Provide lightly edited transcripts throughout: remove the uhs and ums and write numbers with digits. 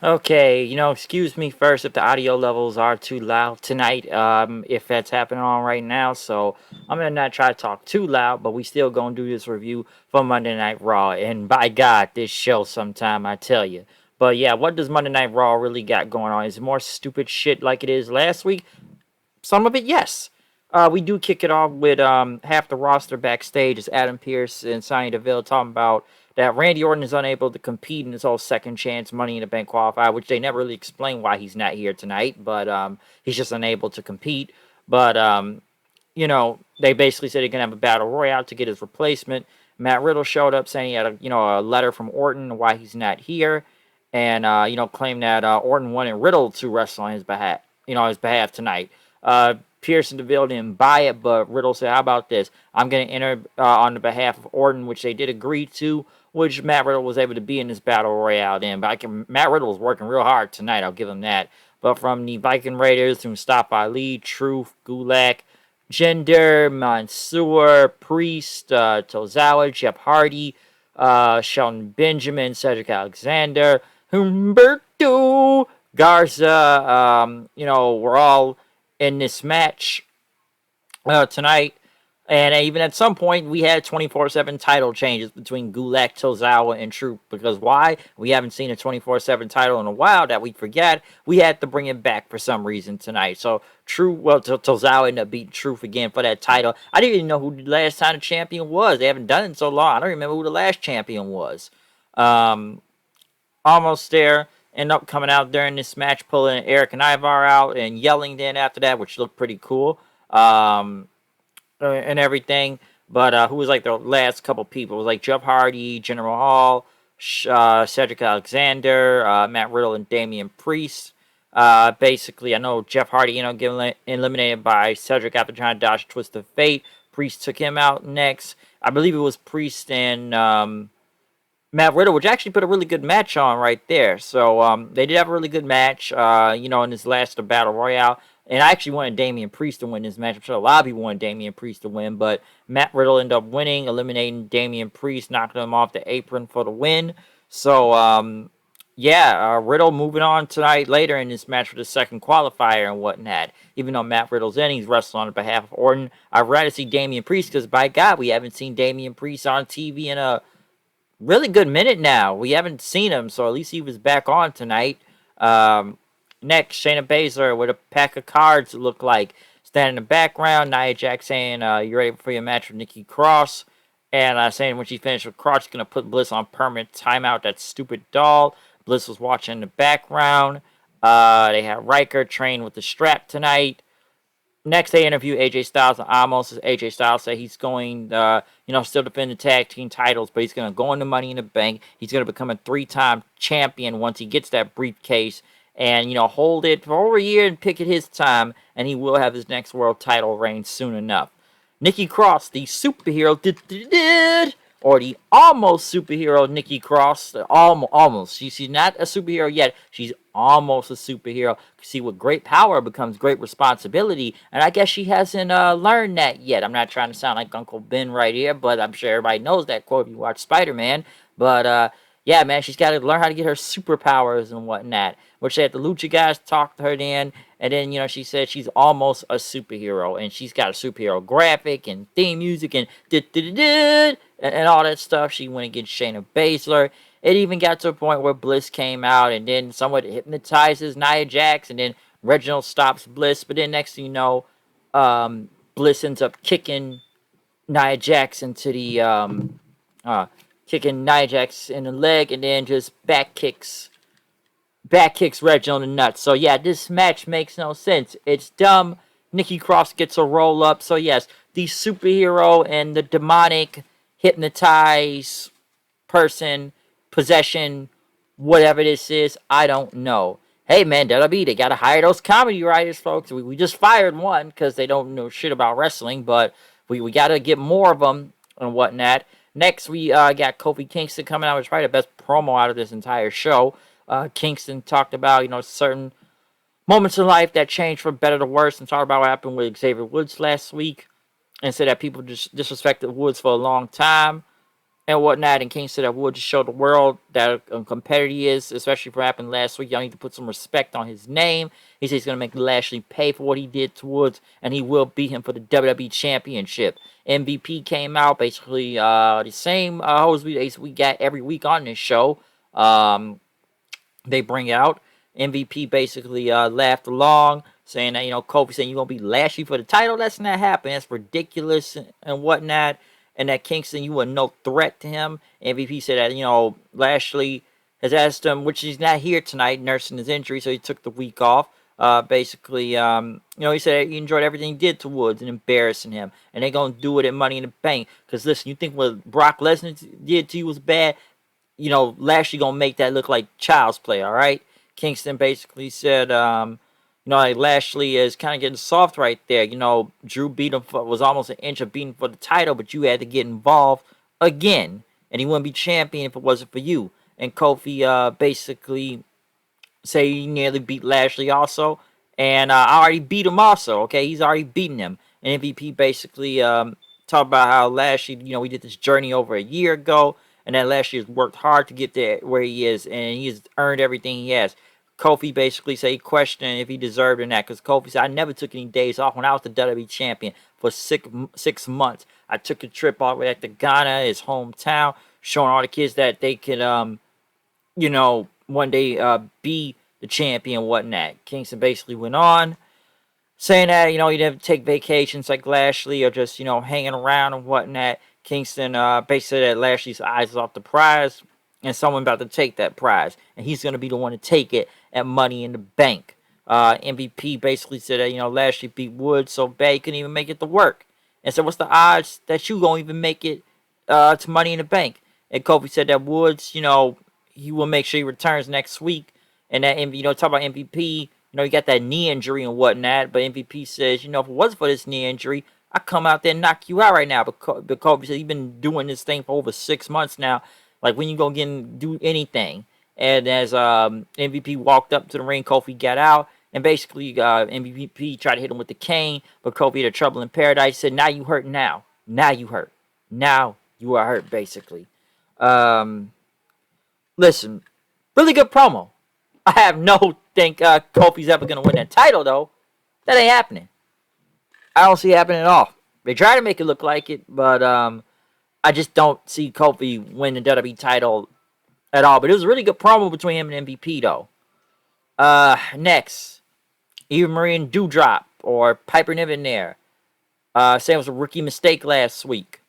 Okay, excuse me first if the audio levels are too loud tonight, if that's happening on right now. So I'm gonna not try to talk too loud, but we still gonna do this review for Monday Night Raw. And by God, this show sometime, I tell you. But yeah, what does Monday Night Raw really got going on? Is it more stupid shit like it is last week? Some of it, yes. We do kick it off with half the roster backstage as Adam Pearce and Sonya Deville talking about that Randy Orton is unable to compete in his whole second chance Money in the Bank qualifier, which they never really explain why he's not here tonight, but he's just unable to compete. But they basically said they're gonna have a battle royale to get his replacement. Matt Riddle showed up saying he had a letter from Orton why he's not here, and claimed that Orton wanted Riddle to wrestle on his behalf tonight. Pierce and Deville didn't buy it, but Riddle said, "How about this? I'm going to enter on the behalf of Orton," which they did agree to, which Matt Riddle was able to be in this battle royale. Then, but Matt Riddle was working real hard tonight. I'll give him that. But from the Viking Raiders to Mustafa Ali, Truth, Gulak, Jinder, Mansoor, Priest, Tozawa, Jeff Hardy, Shelton Benjamin, Cedric Alexander, Humberto Garza, we're all in this match tonight. And even at some point, we had 24/7 title changes between Gulak, Tozawa, and Troop. Because why? We haven't seen a 24/7 title in a while that we forget. We had to bring it back for some reason tonight. So Tozawa ended up beating Truth again for that title. I didn't even know who the last time the champion was. They haven't done it in so long. I don't remember who the last champion was. Um, Almost there. End up coming out during this match, pulling Eric and Ivar out and yelling then after that, which looked pretty cool. And everything. But who was like the last couple people? It was like Jeff Hardy, General Hall, Cedric Alexander, Matt Riddle, and Damian Priest. Basically, I know Jeff Hardy, getting eliminated by Cedric after trying to dodge a twist of fate. Priest took him out next. I believe it was Priest and Matt Riddle, which actually put a really good match on right there. So they did have a really good match, in this last Battle Royale. And I actually wanted Damian Priest to win this match. I'm sure a lot of people wanted Damian Priest to win, but Matt Riddle ended up winning, eliminating Damian Priest, knocking him off the apron for the win. So, Riddle moving on tonight later in this match for the second qualifier and whatnot. Even though Matt Riddle's in, he's wrestling on behalf of Orton. I'd rather see Damian Priest because, by God, we haven't seen Damian Priest on TV in a really good minute now. We haven't seen him, so at least he was back on tonight. Next, Shayna Baszler with a pack of cards, it looked like. Standing in the background, Nia Jax saying, you ready for your match with Nikki Cross? And saying when she finished with Cross, she's going to put Bliss on permanent timeout, that stupid doll. Bliss was watching in the background. They had Riker train with the strap tonight. Next, they interview AJ Styles and Amos. AJ Styles said he's going, still defend the tag team titles, but he's going to go into Money in the Bank. He's going to become a 3-time champion once he gets that briefcase and, hold it for over a year and pick it his time, and he will have his next world title reign soon enough. Nikki Cross, the superhero, or the almost superhero Nikki Cross. Almost. She's not a superhero yet. She's almost a superhero. See, with great power becomes great responsibility, and I guess she hasn't learned that yet. I'm not trying to sound like Uncle Ben right here, but I'm sure everybody knows that quote if you watch Spider-Man. But yeah, man, she's got to learn how to get her superpowers and whatnot. Which said the Lucha guys talked to her then, and then she said she's almost a superhero, and she's got a superhero graphic and theme music and and all that stuff. She went against Shayna Baszler. It even got to a point where Bliss came out and then someone hypnotizes Nia Jax, and then Reginald stops Bliss. But then next thing you know, Bliss ends up Nia Jax into the kicking Nia Jax in the leg, and then just back kicks Reginald in the nuts. So yeah, this match makes no sense. It's dumb. Nikki Cross gets a roll up. So yes, the superhero and the demonic hypnotized person, possession, whatever this is, I don't know. Hey man, that'll be. They gotta hire those comedy writers, folks. We just fired one because they don't know shit about wrestling, but we gotta get more of them and whatnot. Next, we got Kofi Kingston coming out, which is probably the best promo out of this entire show. Kingston talked about, certain moments in life that changed for better to worse, and talked about what happened with Xavier Woods last week, and said that people just disrespected Woods for a long time, and whatnot. And King said that Woods just showed the world that a competitor he is, especially for what happened last week. Y'all need to put some respect on his name. He said he's going to make Lashley pay for what he did to Woods, and he will beat him for the WWE Championship. MVP came out, basically the same host we got every week on this show. They bring out. MVP basically laughed along, saying that, Kofi saying you're going to be Lashley for the title. That's not happening. That's ridiculous and whatnot. And that Kingston, you were no threat to him. MVP said that, Lashley has asked him, which he's not here tonight, nursing his injury, so he took the week off. Basically, he said he enjoyed everything he did to Woods and embarrassing him. And they're going to do it at Money in the Bank. Because, listen, you think what Brock Lesnar did to you was bad? Lashley going to make that look like child's play, all right? Kingston basically said, like Lashley is kind of getting soft right there. Drew beat him was almost an inch of beating for the title, but you had to get involved again. And he wouldn't be champion if it wasn't for you. And Kofi basically say he nearly beat Lashley also. And I already beat him also, okay? He's already beaten him. And MVP basically talked about how Lashley, we did this journey over a year ago. And that Lashley has worked hard to get there where he is. And he's earned everything he has. Kofi basically said he questioned if he deserved or not. Because Kofi said, I never took any days off when I was the WWE champion for 6 months. I took a trip all the way back to Ghana, his hometown, showing all the kids that they could, one day be the champion and whatnot. Kingston basically went on, saying that, he didn't take vacations like Lashley or just, hanging around and whatnot. Kingston basically said that Lashley's eyes is off the prize and someone about to take that prize. And he's going to be the one to take it at Money in the Bank. MVP basically said that, Lashley beat Woods so bad he couldn't even make it to work. And so what's the odds that you going to even make it to Money in the Bank? And Kofi said that Woods, he will make sure he returns next week. And that, talk about MVP, he got that knee injury and whatnot. But MVP says, if it wasn't for this knee injury, I come out there and knock you out right now. But Kofi said he's been doing this thing for over 6 months now. Like, when you go get and do anything. And as MVP walked up to the ring, Kofi got out. And basically, MVP tried to hit him with the cane. But Kofi had trouble in paradise. He said, now you hurt now. Now you hurt. Now you are hurt, basically. Listen, really good promo. I have no think Kofi's ever going to win that title, though. That ain't happening. I don't see it happening at all. They try to make it look like it, but I just don't see Kofi win the WWE title at all. But it was a really good promo between him and MVP, though. Next, Eva Marie and Doudrop, or Piper Niven there. Saying it was a rookie mistake last week.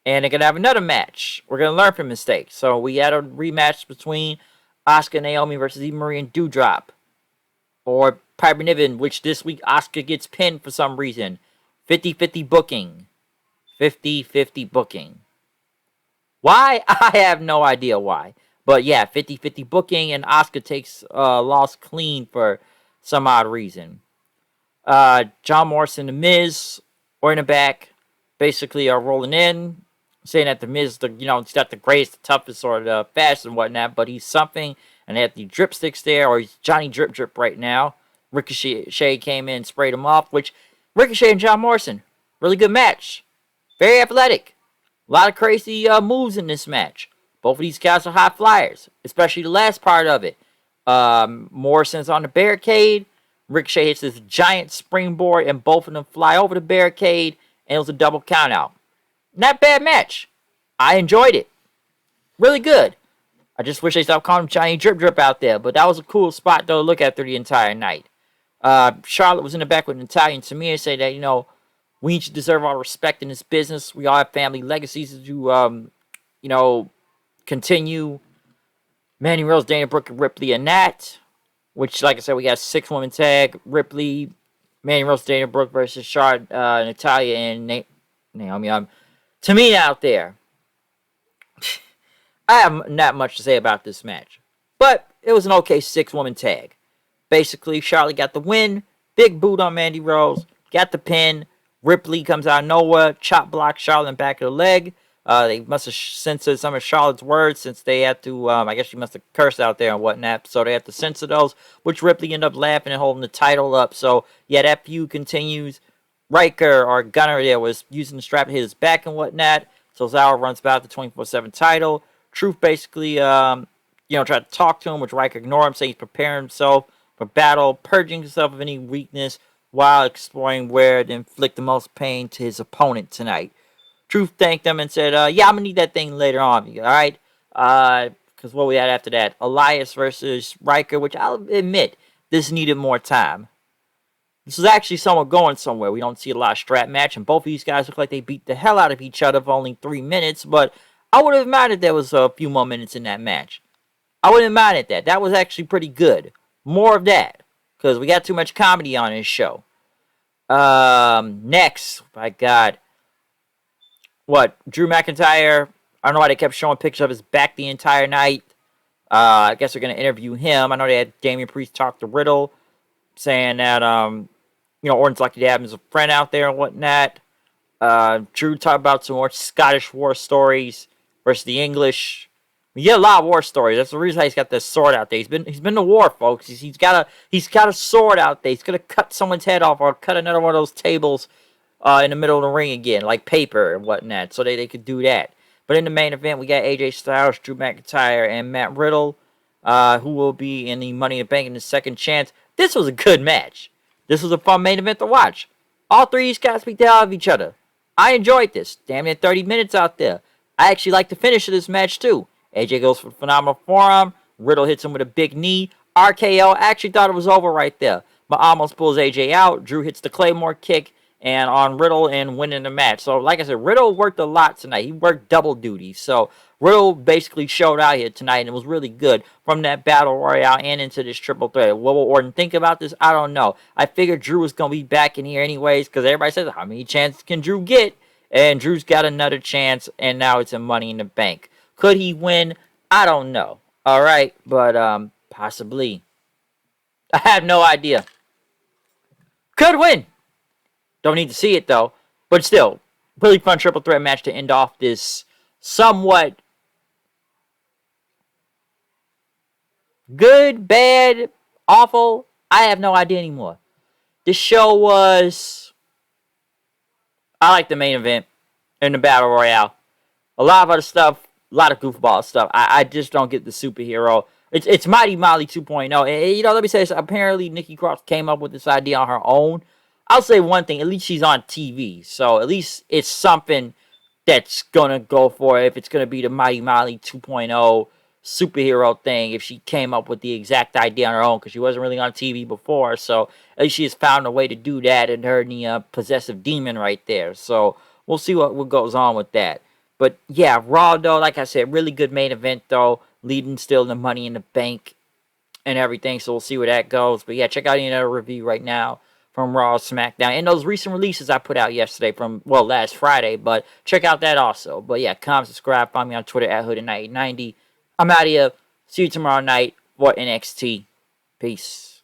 And they're going to have another match. We're going to learn from mistakes. So we had a rematch between Asuka and Naomi versus Eva Marie and Doudrop. Or Piper Niven, which this week Asuka gets pinned for some reason. 50-50 booking. 50-50 booking. Why? I have no idea why. But yeah, 50-50 booking, and Asuka takes loss clean for some odd reason. John Morrison and The Miz are in the back, basically are rolling in, saying that The Miz, he's not the greatest, the toughest, or the fastest and whatnot, but he's something. And they have the drip sticks there, or he's Johnny Drip Drip right now. Ricochet came in and sprayed him off, which Ricochet and John Morrison, really good match. Very athletic. A lot of crazy moves in this match. Both of these guys are high flyers, especially the last part of it. Morrison's on the barricade. Ricochet hits this giant springboard, and both of them fly over the barricade, and it was a double countout. Not bad match. I enjoyed it. Really good. I just wish they stopped calling him Johnny Drip Drip out there, but that was a cool spot, though, to look at through the entire night. Charlotte was in the back with Natalya and Tamina, say that, we each deserve our respect in this business. We all have family legacies to, continue. Mandy Rose, Dana Brooke, Ripley, and Nat. Which, like I said, we got 6-woman tag. Ripley, Mandy Rose, Dana Brooke versus Charlotte, Natalya, and Naomi. Tamina out there. I have not much to say about this match. But it was an okay 6-woman tag. Basically, Charlotte got the win. Big boot on Mandy Rose. Got the pin. Ripley comes out of nowhere. Chop block Charlotte in the back of the leg. They must have censored some of Charlotte's words since they had to, I guess she must have cursed out there and whatnot. So they had to censor those, which Ripley ended up laughing and holding the title up. So, yeah, that feud continues. Riker, or Gunner there, was using the strap to hit his back and whatnot. Tozawa runs back the 24/7 title. Truth basically, tried to talk to him, which Riker ignored him, saying he's preparing himself for battle, purging himself of any weakness while exploring where to inflict the most pain to his opponent tonight. Truth thanked him and said, yeah, I'm going to need that thing later on, all right? Because what we had after that, Elias versus Riker, which I'll admit, this needed more time. This is actually somewhat going somewhere. We don't see a lot of strap match, and both of these guys look like they beat the hell out of each other for only 3 minutes, but I would have minded there was a few more minutes in that match. I wouldn't have minded that. That was actually pretty good. More of that, because we got too much comedy on this show. Next, my God. What? Drew McIntyre, I don't know why they kept showing pictures of his back the entire night. I guess they're going to interview him. I know they had Damian Priest talk to Riddle, saying that, Orton's lucky to have him as a friend out there and whatnot. Drew talked about some more Scottish war stories versus the English. We get a lot of war stories. That's the reason he's got this sword out there. He's been to war, folks. He's got a sword out there. He's gonna cut someone's head off or cut another one of those tables in the middle of the ring again, like paper and whatnot, so they could do that. But in the main event, we got AJ Styles, Drew McIntyre, and Matt Riddle, who will be in the Money in the Bank in the second chance. This was a good match. This was a fun main event to watch. All three of these guys beat the hell out of each other. I enjoyed this. Damn near 30 minutes out there. I actually like the finish of this match, too. AJ goes for the phenomenal forearm. Riddle hits him with a big knee. RKO. I actually thought it was over right there, but almost pulls AJ out. Drew hits the Claymore kick and on Riddle and winning the match. So, like I said, Riddle worked a lot tonight. He worked double duty. So, Riddle basically showed out here tonight, and it was really good from that Battle Royale and into this triple threat. What will Orton think about this? I don't know. I figured Drew was going to be back in here anyways, because everybody says, how many chances can Drew get? And Drew's got another chance, and now it's a Money in the Bank. Could he win? I don't know. All right, but possibly. I have no idea. Could win. Don't need to see it, though. But still, really fun triple threat match to end off this somewhat good, bad, awful. I have no idea anymore. This show was... I like the main event and the Battle Royale. A lot of other stuff, a lot of goofball stuff. I just don't get the superhero. It's Mighty Molly 2.0. And, let me say this. Apparently, Nikki Cross came up with this idea on her own. I'll say one thing. At least she's on TV. So, at least it's something that's going to go for it. If it's going to be the Mighty Molly 2.0 superhero thing. If she came up with the exact idea on her own. Because she wasn't really on TV before. So, at least she has found a way to do that. And her and the possessive demon right there. So, we'll see what goes on with that. But, yeah, Raw, though, like I said, really good main event, though. Leading still the Money in the Bank and everything. So, we'll see where that goes. But, yeah, check out another review right now from Raw, SmackDown, and those recent releases I put out yesterday from, last Friday. But check out that also. But, yeah, comment, subscribe. Find me on Twitter at Hooded9890. I'm out of here. See you tomorrow night for NXT. Peace.